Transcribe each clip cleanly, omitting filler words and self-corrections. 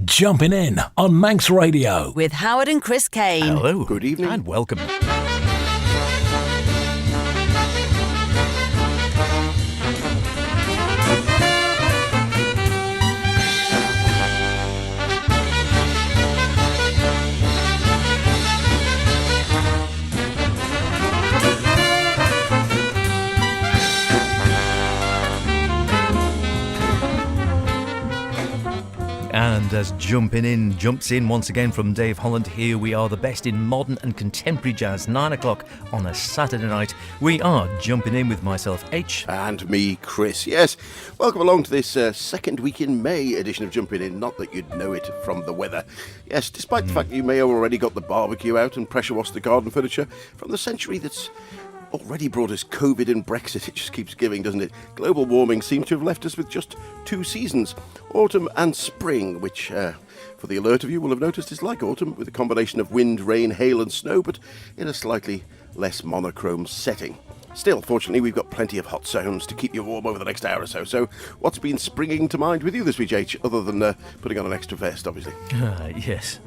Jumping In on Manx Radio. With Howard and Chris Kane. Hello. Good evening. And welcome. And as Jumpin' In jumps in once again from Dave Holland, here we are, the best in modern and contemporary jazz, 9 o'clock on a Saturday night. We are Jumpin' In with myself, H. And me, Chris. Yes, welcome along to this second week in May edition of Jumpin' In. Not that you'd know it from the weather. Yes, despite the fact that you may have already got the barbecue out and pressure washed the garden furniture from the century that's already brought us COVID and Brexit. It just keeps giving, doesn't it? Global warming seems to have left us with just two seasons, autumn and spring, which, for the alert of you, will have noticed is like autumn, with a combination of wind, rain, hail and snow, but in a slightly less monochrome setting. Still, fortunately, we've got plenty of hot zones to keep you warm over the next hour or so. So, what's been springing to mind with you this week, H, other than putting on an extra vest, obviously? Yes,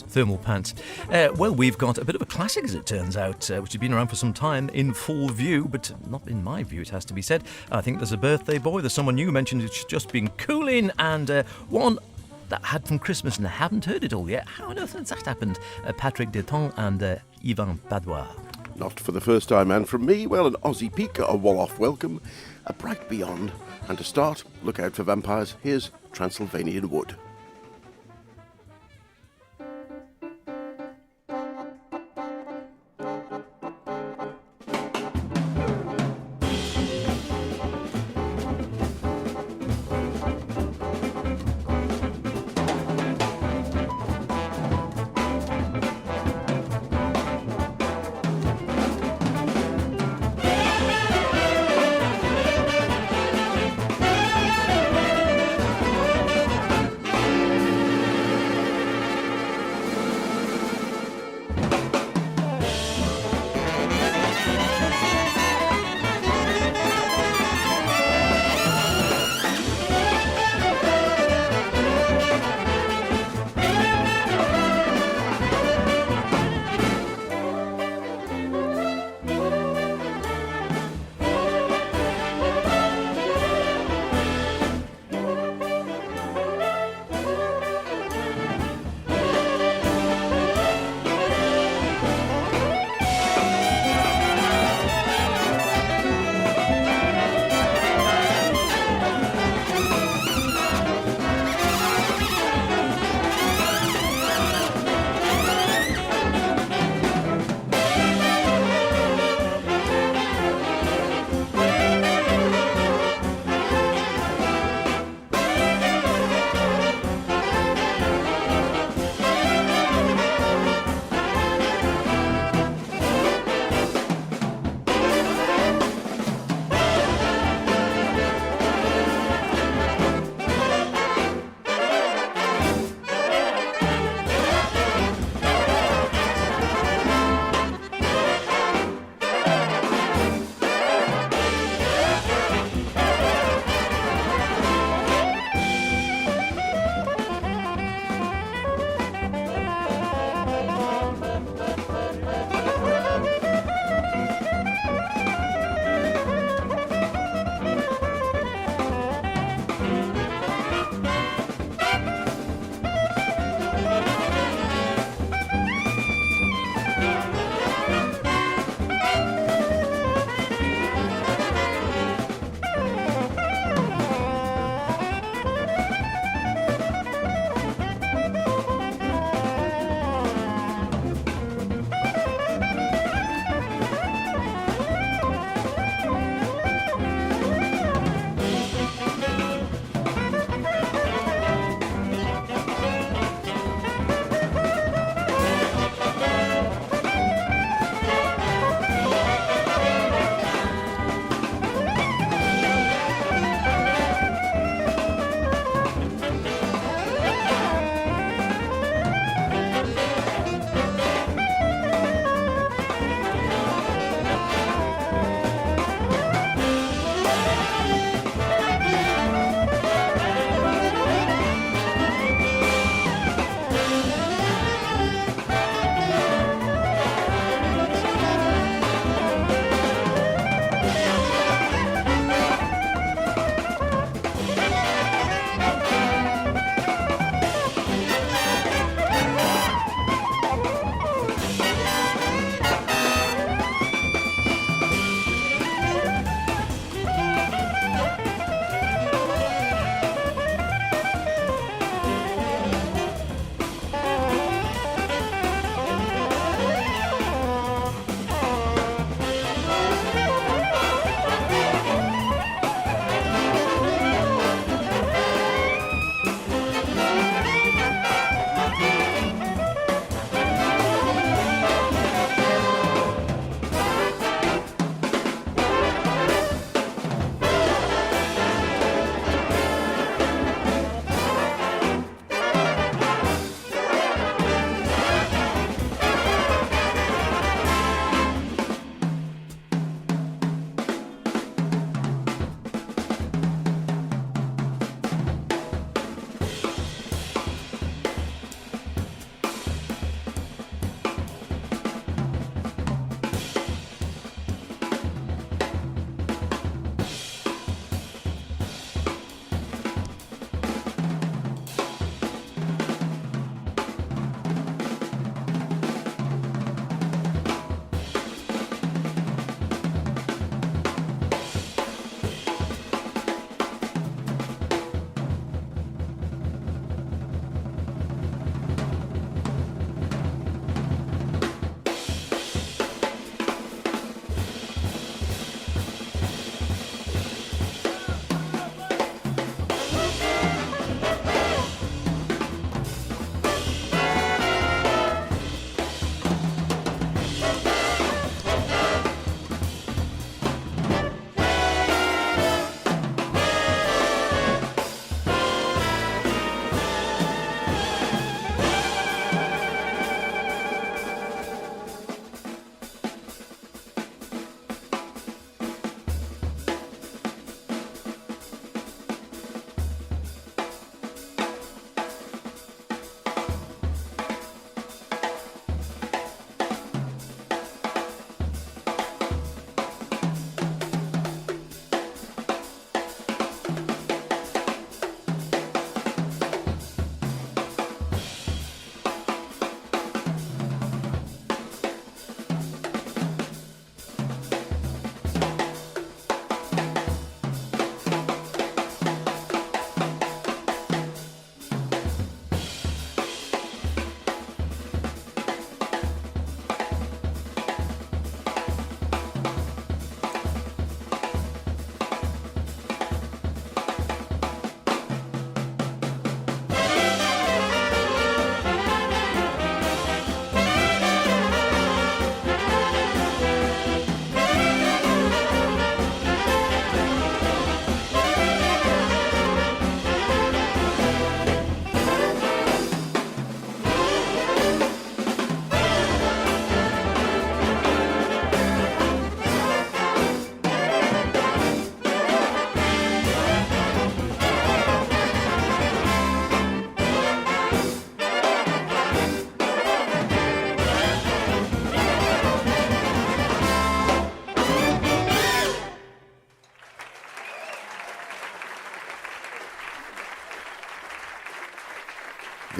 thermal pants. Well, we've got a bit of a classic, as it turns out, which has been around for some time in full view, but not in my view, it has to be said. I think there's a birthday boy, there's someone new mentioned it's just been cooling, and one that I had from Christmas and I haven't heard it all yet. How on earth has that happened? Patrick Deton and Yvan Padois. Not for the first time, and from me, well, an Aussie peak, a wall-off welcome, a bright beyond, and to start, look out for vampires, here's Transylvanian Wood.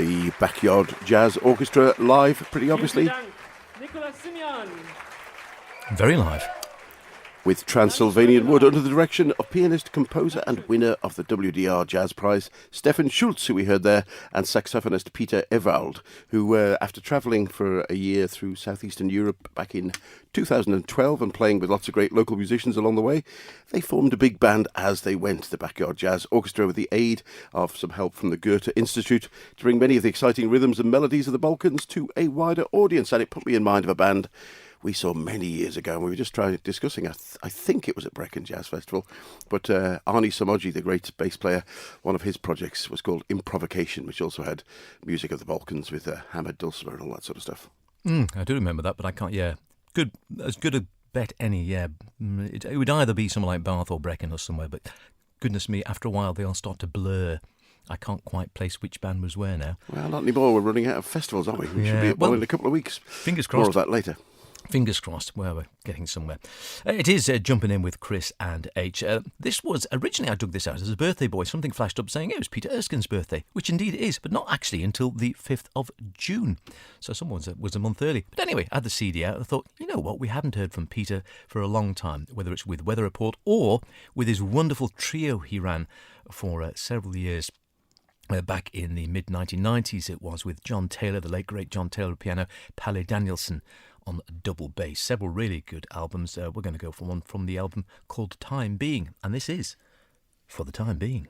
the Backyard Jazz Orchestra live, pretty obviously. Very live. With Transylvanian Wood under the direction of pianist, composer and winner of the WDR Jazz Prize, Stefan Schulz, who we heard there, and saxophonist Peter Ewald, who, after travelling for a year through southeastern Europe back in 2012 and playing with lots of great local musicians along the way, they formed a big band as they went, the Backyard Jazz Orchestra, with the aid of some help from the Goethe Institute to bring many of the exciting rhythms and melodies of the Balkans to a wider audience. And it put me in mind of a band we saw many years ago, and we were just discussing, I think it was at Brecon Jazz Festival, but Arnie Samoji, the great bass player, one of his projects was called Improvocation, which also had music of the Balkans with hammered dulcimer and all that sort of stuff. I do remember that, but I can't, as good a bet any, It would either be somewhere like Bath or Brecon or somewhere, but goodness me, after a while they all start to blur. I can't quite place which band was where now. Well, not anymore. We're running out of festivals, aren't we? We should be at one in a couple of weeks. Fingers crossed. More of that later. Fingers crossed. Well, we're getting somewhere. It is Jumping In with Chris and H. This was, originally I dug this out as a birthday boy. Something flashed up saying it was Peter Erskine's birthday, which indeed it is, but not actually until the 5th of June. So someone was a month early. But anyway, I had the CD out and I thought, you know what, we haven't heard from Peter for a long time, whether it's with Weather Report or with his wonderful trio he ran for several years. Back in the mid-1990s it was, with John Taylor, the late great John Taylor piano, Palle Danielson on double bass. Several really good albums. We're going to go for one from the album called Time Being, and this is For the Time Being.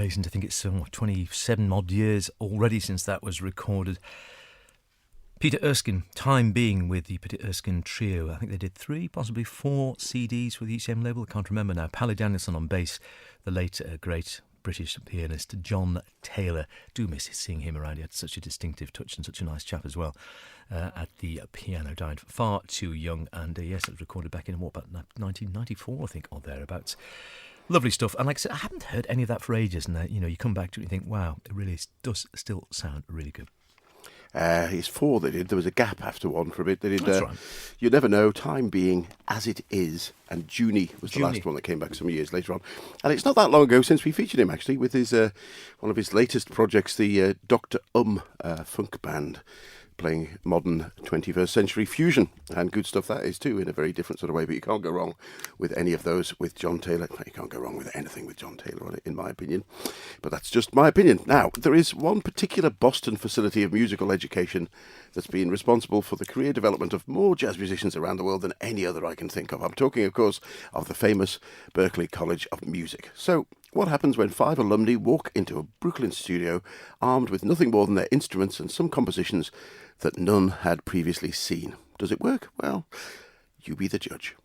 amazing to think it's 27 odd years already since that was recorded. Peter Erskine, time being with the Peter Erskine Trio. I think they did 3, possibly 4 CDs with the ECM label. I can't remember now. Pally Danielson on bass, the late great British pianist John Taylor. Do miss seeing him around. He had such a distinctive touch and such a nice chap as well at the piano. Died far too young, and yes, it was recorded back in about 1994, I think, or thereabouts. Lovely stuff. And like I said, I haven't heard any of that for ages, and you come back to it and you think, wow, it really does still sound really good. It's 4 they did. There was a gap after one for a bit. They did. That's right. You Never Know, Time Being, As It Is, and Junie was the last one that came back some years later on. And it's not that long ago since we featured him, actually, with his one of his latest projects, the Dr. Funk Band, playing modern 21st century fusion. And good stuff that is too, in a very different sort of way. But you can't go wrong with any of those with John Taylor. In fact, you can't go wrong with anything with John Taylor on it, in my opinion. But that's just my opinion. Now, there is one particular Boston facility of musical education that's been responsible for the career development of more jazz musicians around the world than any other I can think of. I'm talking, of course, of the famous Berklee College of Music. So, what happens when 5 alumni walk into a Brooklyn studio armed with nothing more than their instruments and some compositions that none had previously seen? Does it work? Well, you be the judge.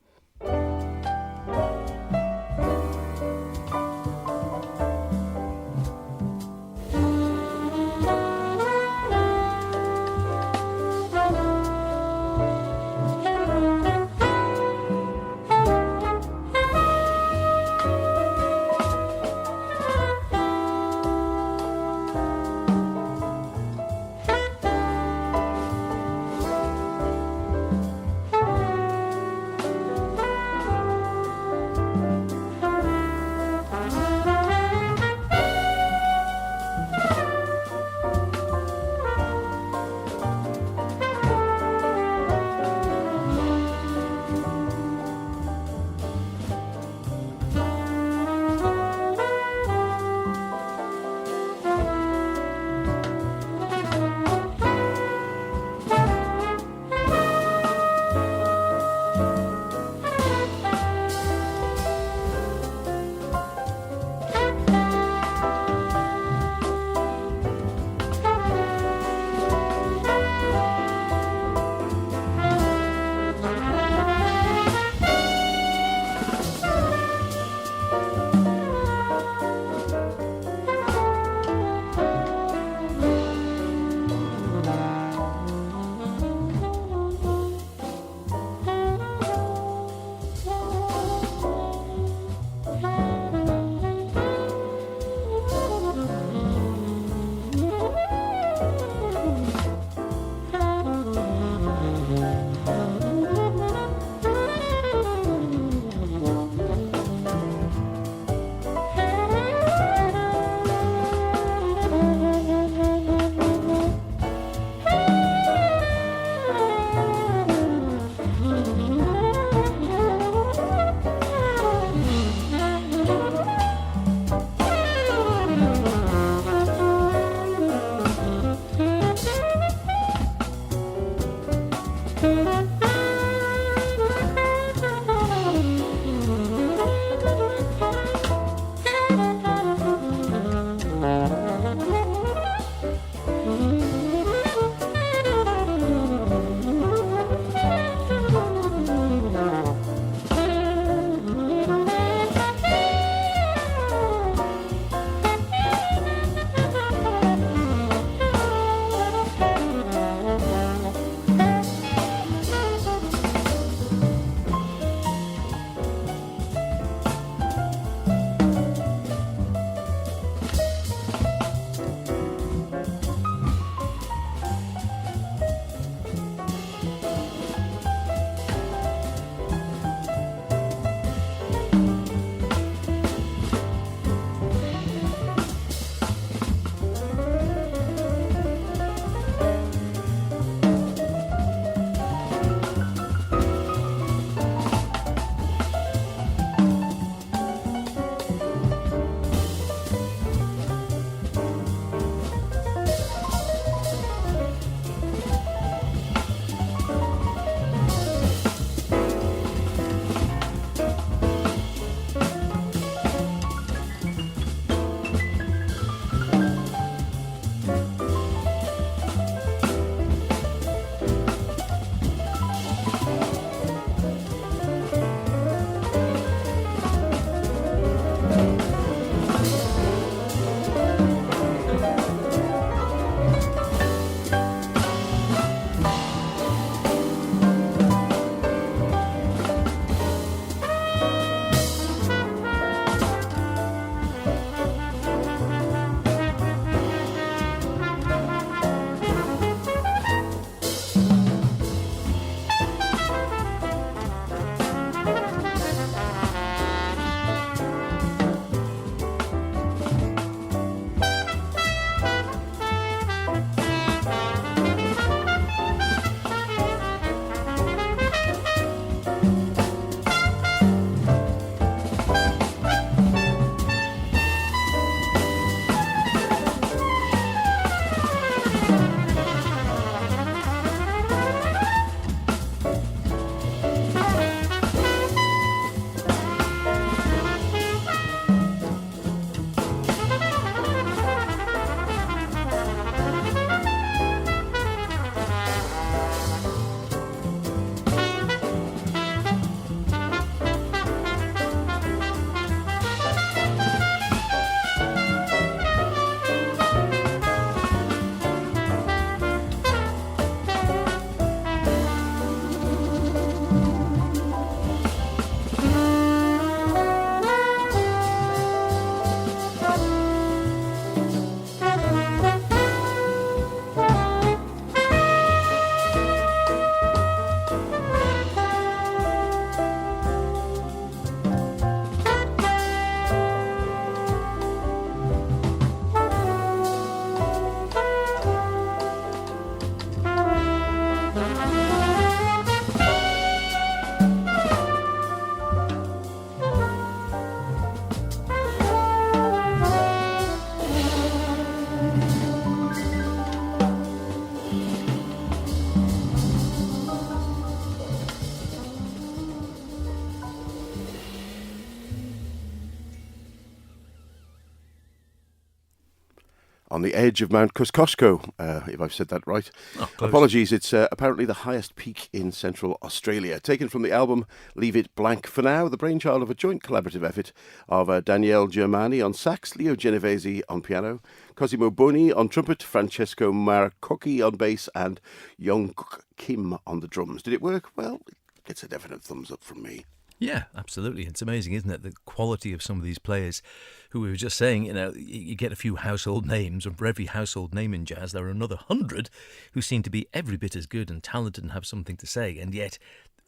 on the edge of Mount Kosciuszko, if I've said that right. Oh, close. Apologies, it's apparently the highest peak in Central Australia. Taken from the album Leave It Blank for Now, the brainchild of a joint collaborative effort of Daniele Germani on sax, Leo Genovese on piano, Cosimo Boni on trumpet, Francesco Marcocchi on bass, and Young Kim on the drums. Did it work? Well, it gets a definite thumbs up from me. Yeah, absolutely. It's amazing, isn't it? The quality of some of these players who we were just saying, you get a few household names, and for every household name in jazz, there are another 100 who seem to be every bit as good and talented and have something to say, and yet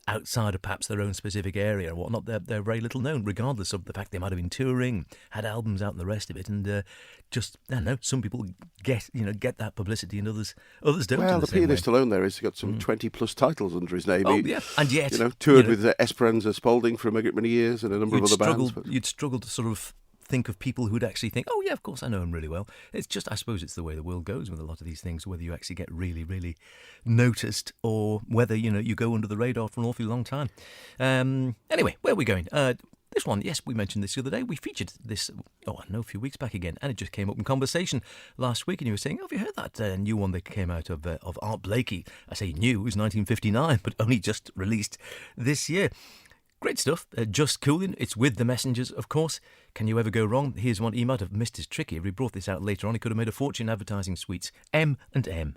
outside of perhaps their own specific area and whatnot, they're very little known, regardless of the fact they might have been touring, had albums out and the rest of it, and I don't know, some people get that publicity and others don't. Well, in the same pianist way. alone there has got some 20 plus titles under his name. Oh, yeah, and yet toured with Esperanza Spalding for many years and a number of other bands. You'd struggle to sort of think of people who'd actually think, oh yeah, of course I know him really well. It's just, I suppose it's the way the world goes with a lot of these things, whether you actually get really, really noticed or whether, you go under the radar for an awfully long time. Anyway, where are we going? This one, yes, we mentioned this the other day. We featured this, a few weeks back again, and it just came up in conversation last week, and you were saying, have you heard that new one that came out of Art Blakey? I say new, it was 1959, but only just released this year. Great stuff. Just Coolin'. It's with the Messengers, of course. Can you ever go wrong? Here's one. He might have missed his trick. If he brought this out later on, he could have made a fortune advertising sweets. M&M.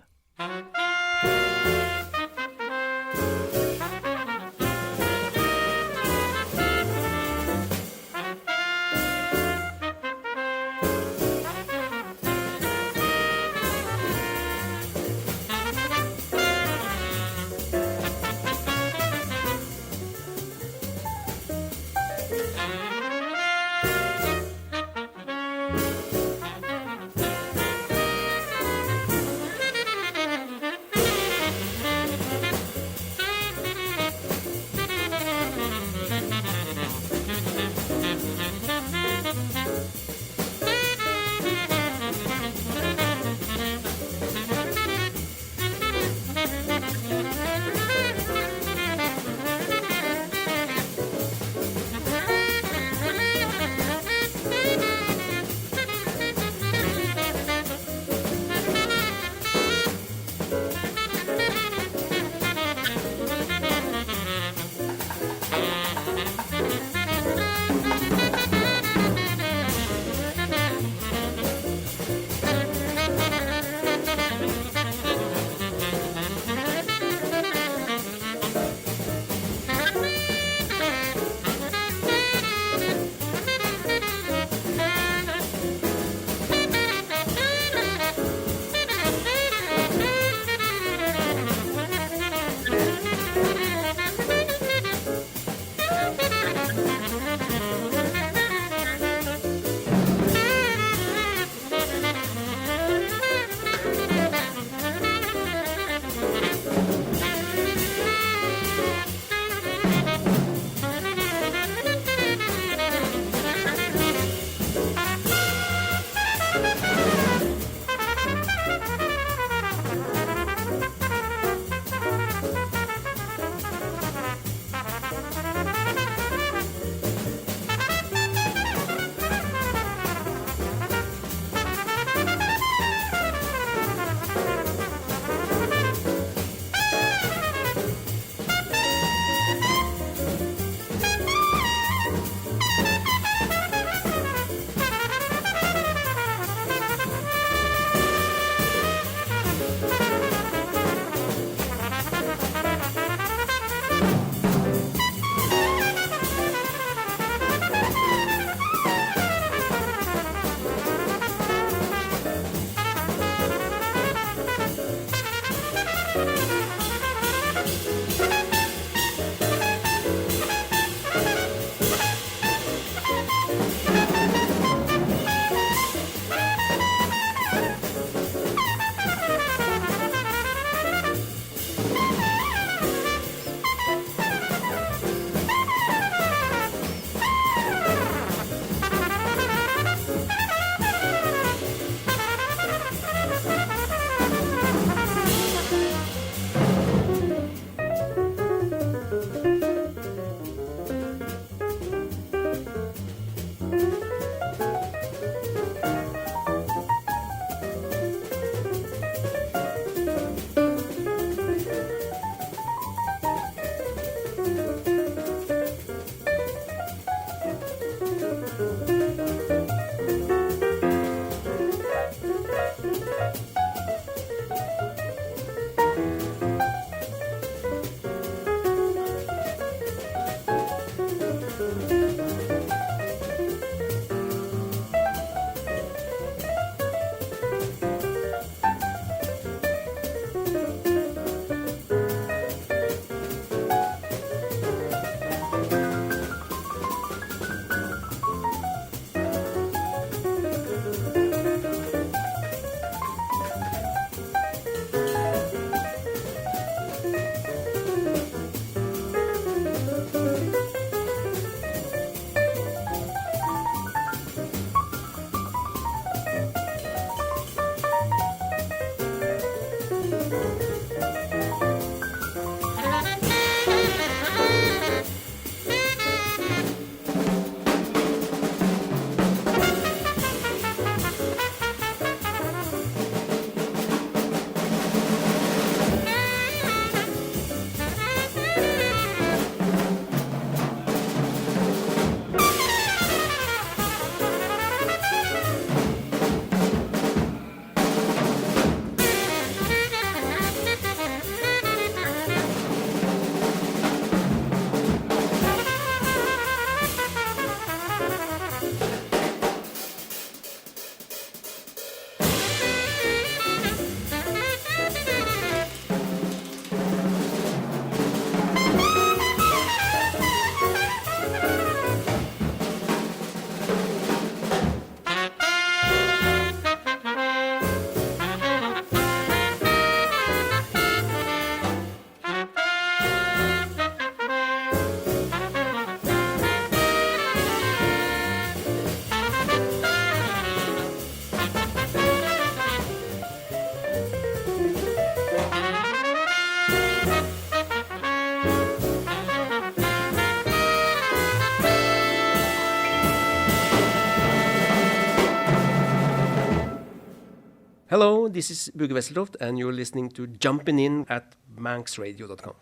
Hello, this is Bugge Wesseltoft, and you're listening to Jumpin In at manxradio.com.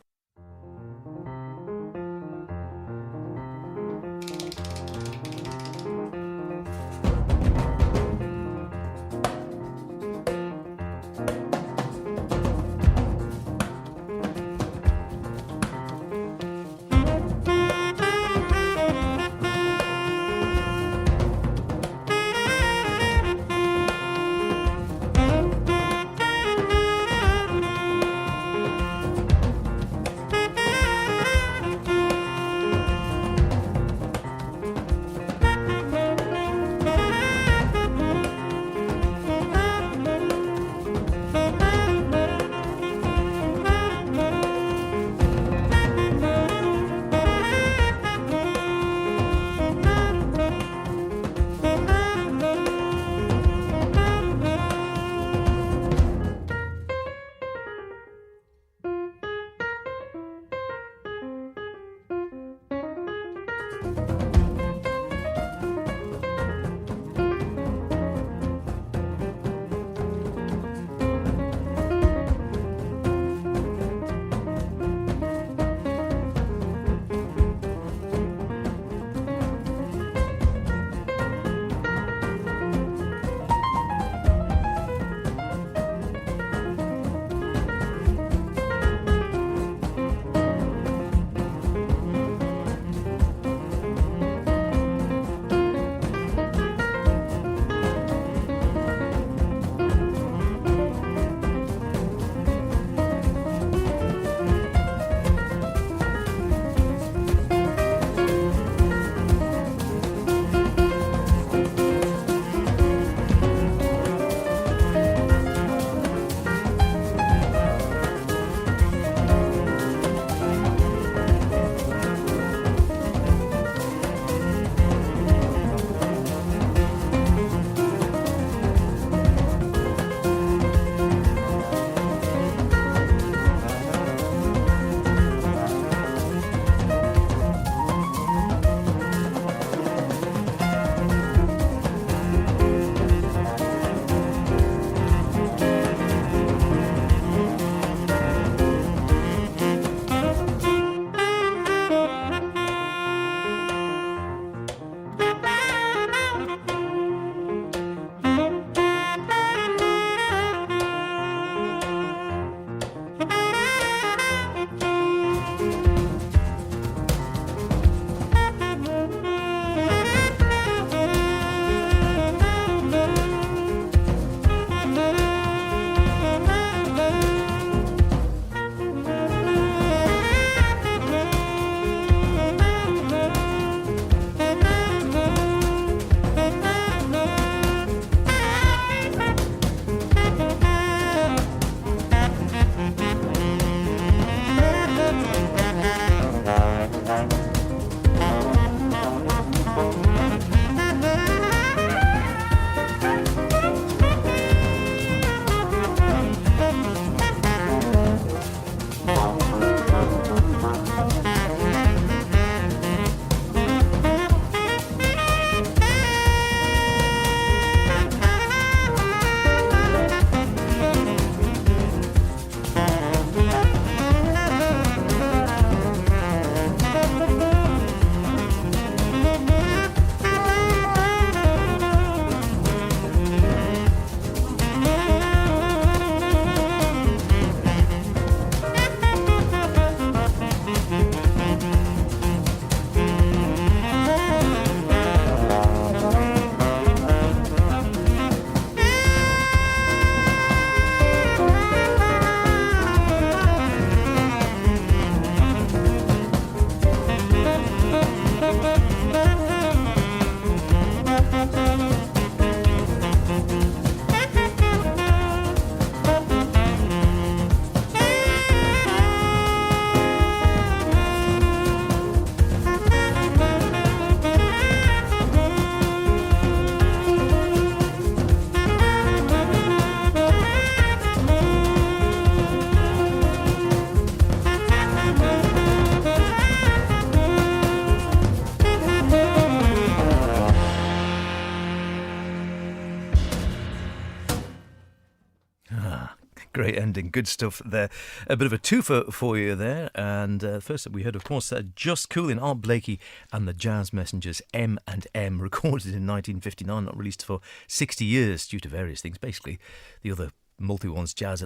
great ending. Good stuff there. A bit of a twofer for you there. And first up we heard, of course, Just Coolin', Art Blakey and the Jazz Messengers, M&M, recorded in 1959, not released for 60 years due to various things. Basically, the other multi-ones, Jazz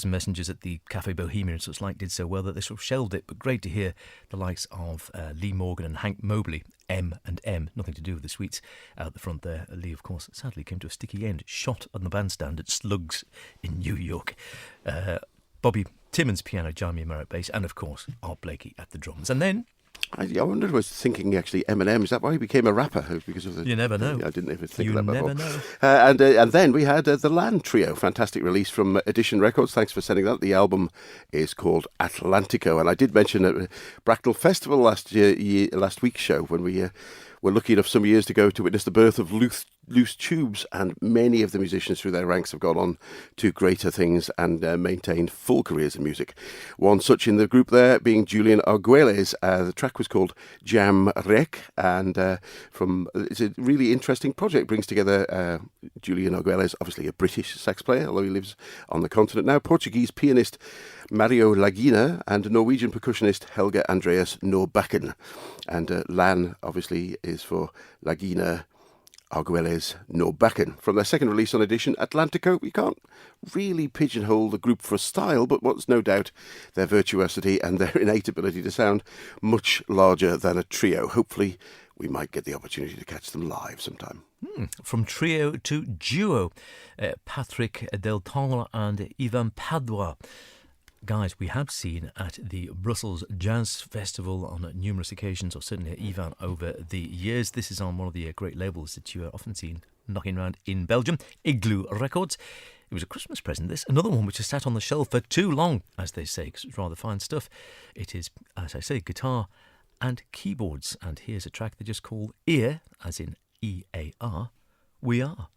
Messengers at the Cafe Bohemia and such like, did so well that they sort of shelved it. But great to hear the likes of Lee Morgan and Hank Mobley, M&M, nothing to do with the sweets out the front there. Lee, of course, sadly came to a sticky end, shot on the bandstand at Slugs in New York. Bobby Timmons piano, Jamie Merritt bass, and of course Art Blakey at the drums. And then I wonder, I was thinking actually Eminem, is that why he became a rapper? Because of the, you never know. I didn't even think you of that before. never know. And then we had the Land Trio, fantastic release from Edition Records. Thanks for sending that. The album is called Atlantico, and I did mention at Bracknell Festival last week's show when we were lucky enough some years ago to witness the birth of Loose Tubes, and many of the musicians through their ranks have gone on to greater things and maintained full careers in music. One such in the group there being Julian Arguelles. The track was called Jam Rec, and it's a really interesting project. Brings together Julian Arguelles, obviously a British sax player, although he lives on the continent now, Portuguese pianist Mario Lagina, and Norwegian percussionist Helge Andreas Norbakken. And Lan, obviously, is for Lagina, Arguelles, Norbakken. From their second release on Edition, Atlantico, we can't really pigeonhole the group for a style, but what's no doubt their virtuosity and their innate ability to sound much larger than a trio. Hopefully, we might get the opportunity to catch them live sometime. From trio to duo, Patrick Del Tongre and Ivan Padua. Guys, we have seen at the Brussels Jazz Festival on numerous occasions, or certainly Ivan over the years. This is on one of the great labels that you are often seen knocking around in Belgium, Igloo Records. It was a Christmas present, this. Another one which has sat on the shelf for too long, as they say, because it's rather fine stuff. It is, as I say, guitar and keyboards. And here's a track they just call Ear, as in E-A-R, We Are.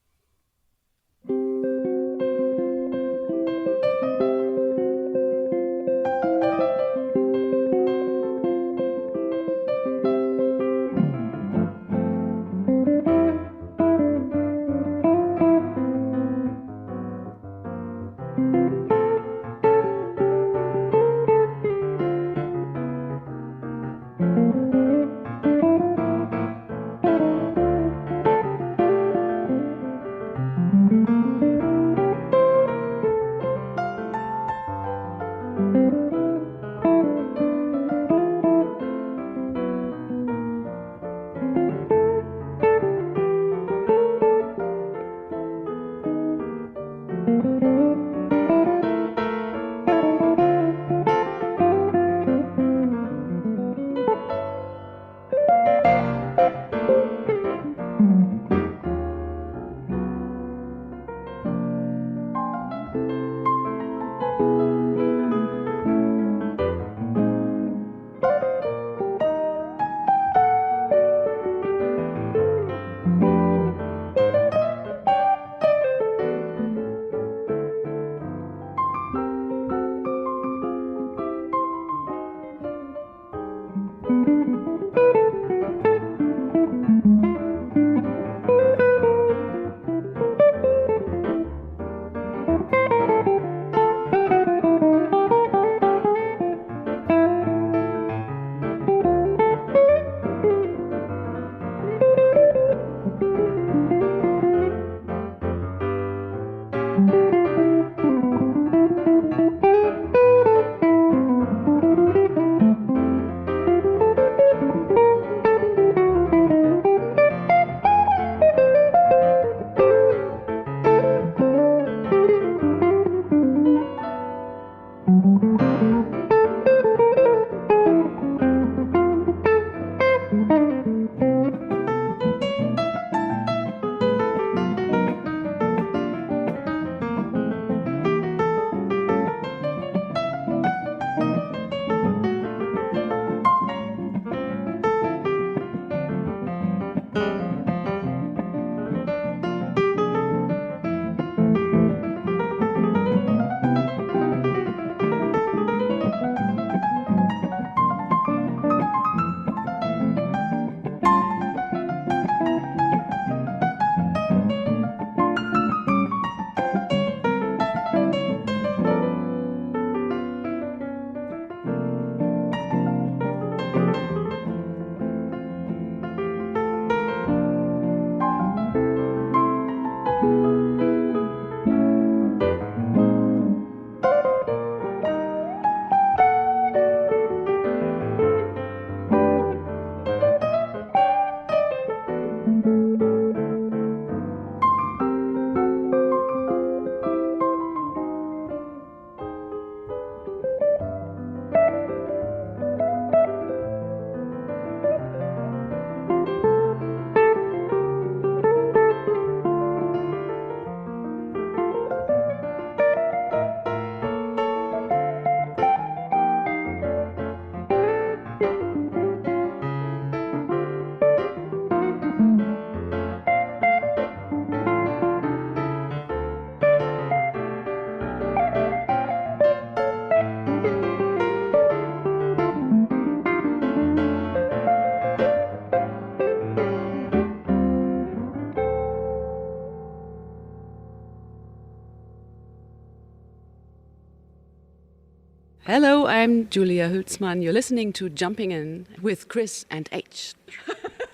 Hello, I'm Julia Hülsmann. You're listening to Jumping In with Chris and H.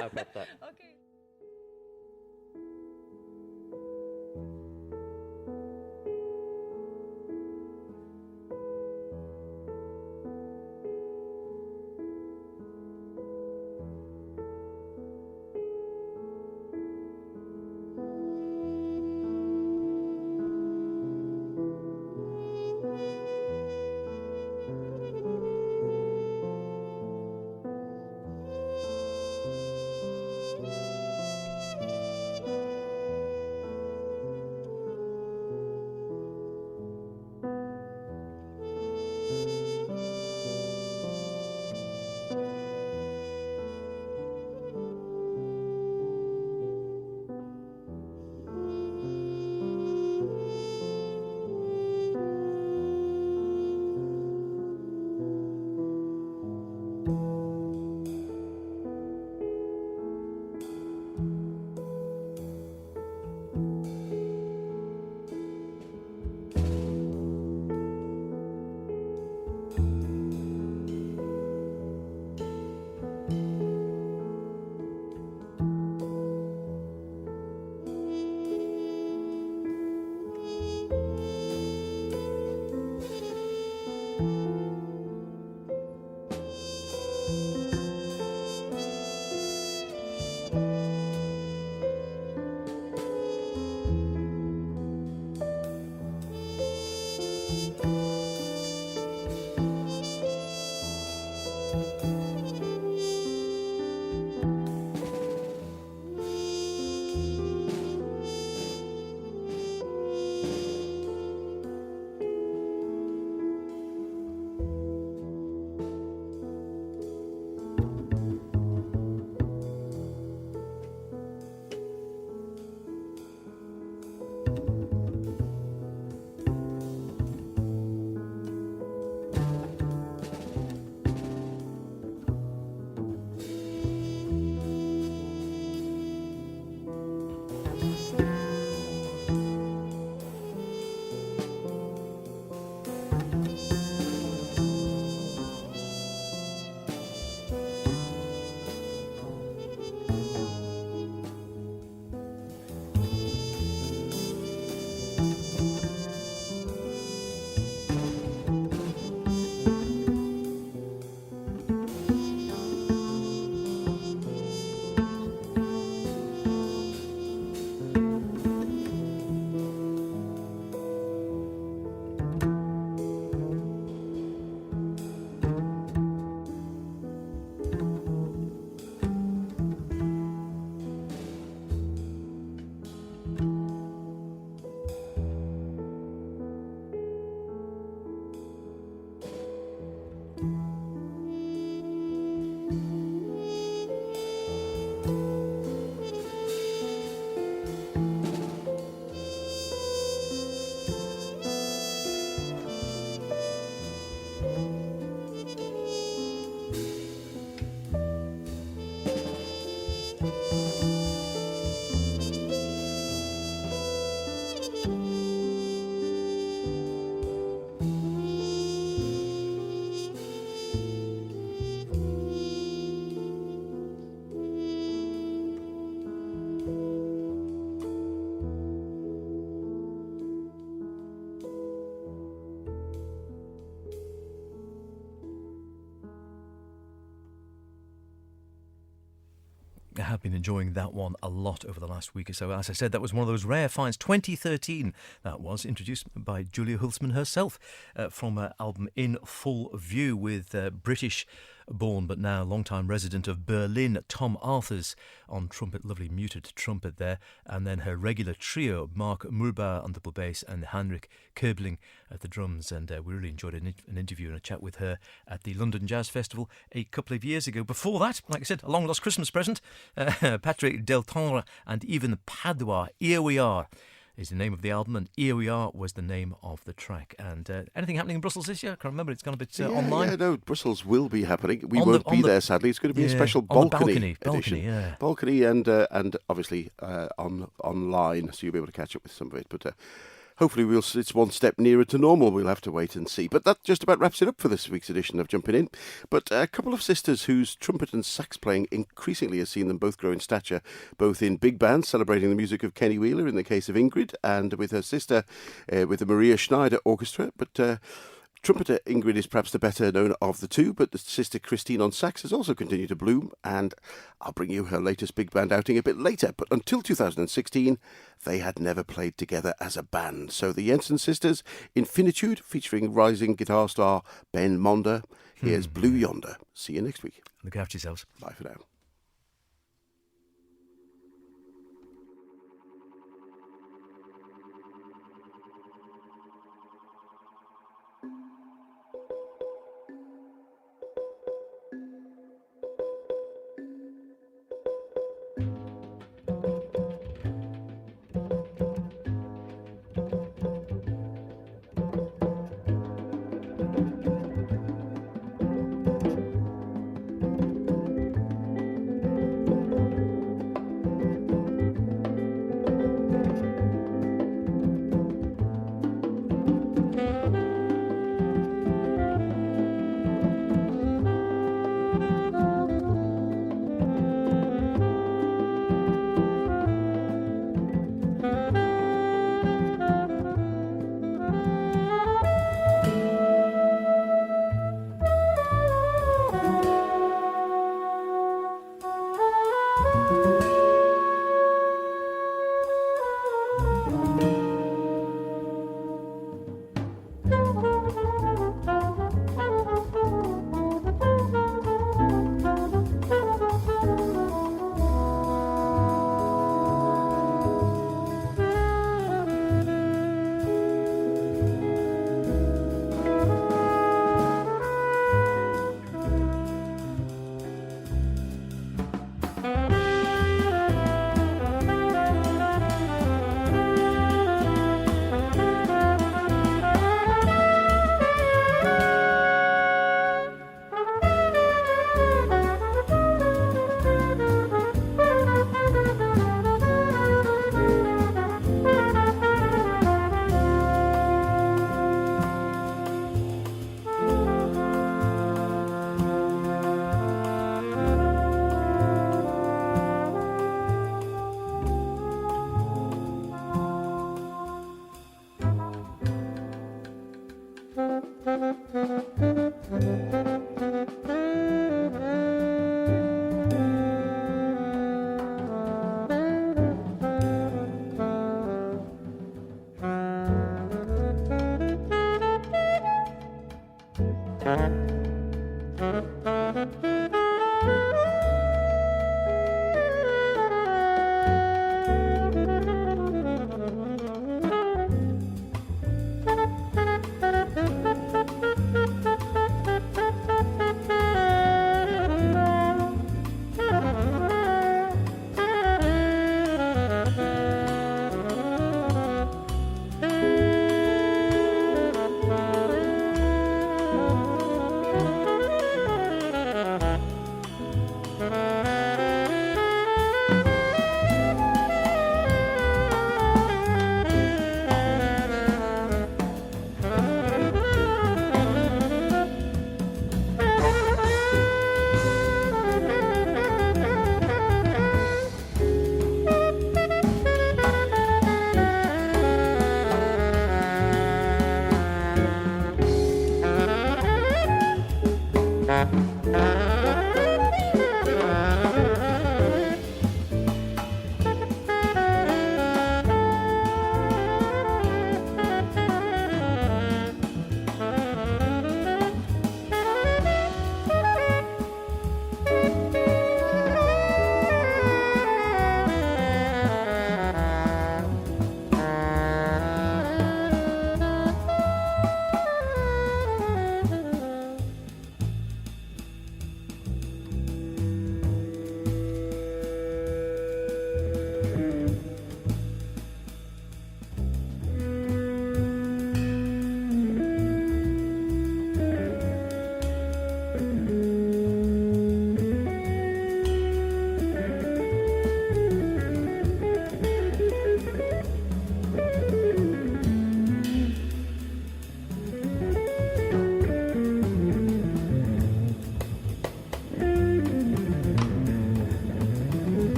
How about that? I have been enjoying that one a lot over the last week or so. As I said, that was one of those rare finds. 2013, that was, introduced by Julia Hülsmann herself from her album In Full View, with British-born but now long-time resident of Berlin, Tom Arthurs on trumpet, lovely muted trumpet there, and then her regular trio, Mark Murbauer on double bass and Heinrich Köbling at the drums. And we really enjoyed an interview and a chat with her at the London Jazz Festival a couple of years ago. Before that, like I said, a long-lost Christmas present, Patrick Deltendre and Even Padua, Here We Are is the name of the album, and Here We Are was the name of the track. And anything happening in Brussels this year? I can't remember. It's gone a bit online. Yeah, no, Brussels will be happening. We won't be there, sadly. It's going to be a special balcony edition. Balcony and obviously online, so you'll be able to catch up with some of it. But hopefully it's one step nearer to normal. We'll have to wait and see. But that just about wraps it up for this week's edition of Jumping In. But a couple of sisters whose trumpet and sax playing increasingly has seen them both grow in stature, both in big bands celebrating the music of Kenny Wheeler in the case of Ingrid, and with her sister with the Maria Schneider Orchestra. But trumpeter Ingrid is perhaps the better known of the two, but the sister Christine on sax has also continued to bloom, and I'll bring you her latest big band outing a bit later. But until 2016, they had never played together as a band. So the Jensen sisters, Infinitude, featuring rising guitar star Ben Monder. Here's Blue Yonder. See you next week. Look after yourselves. Bye for now.